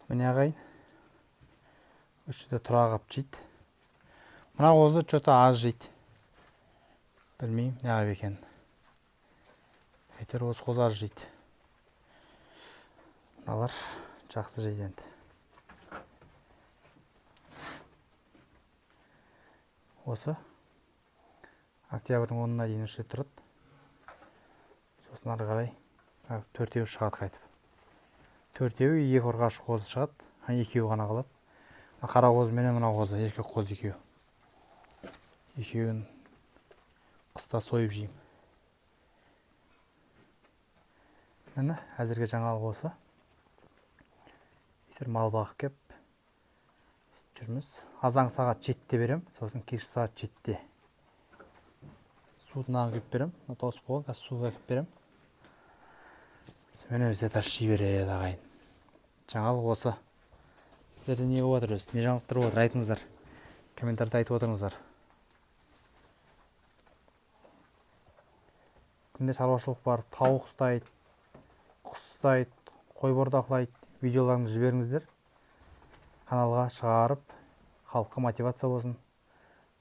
Міне ағайын. Үшіде тұра қап жейді. Мына қозы что-то аз жейді. Білмеймін, не ағып екен. Әйтер осы қозы аз жейді. Мыналар жақсы жейді енді. Осы октябрьдің 10-на дейін үште тұрады. Сосын ары қарай төртеуі шығады қайтып. Төртеуі екі ұрғаш қозы шығады, екеуі ғана қалады. Қара қозы менен мына қозы, еркек қозы екеуі. Екеуін қыста сойып жеймін. Міне, әзірге жаңалық осы. Мал бағып кеп жүрміз. Азаң сағат 7-те берем, сосын кеш сағат 7-те. Суын ағып берем, тауысып қойған, су әкеп берем. Мені өзі таши береді ағайын. Жаңалық осы. Сіздерде не болып отыр өзі? Не жаңалықтар болып отыр? Айтыңыздар. Комментарда айтып отырыңыздар. Күнде шаруашылық бар, тауық ұстайды, құс ұстайды, қой бордақылайды. Видеоларыңызды жіберіңіздер. Каналға шығарып, халыққа мотивация болсын.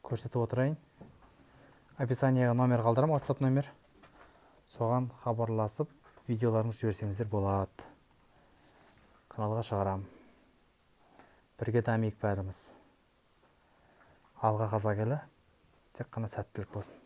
Көрсетіп отырайын. Описанияға номер қалдырам, WhatsApp номер. Соған хабарласып, видеоларыңызды жіберсеңіздер болады. Каналға шығарам. Бірге дамиық бәріміз. Алға қаза келі, тек қана сәттілік болсын.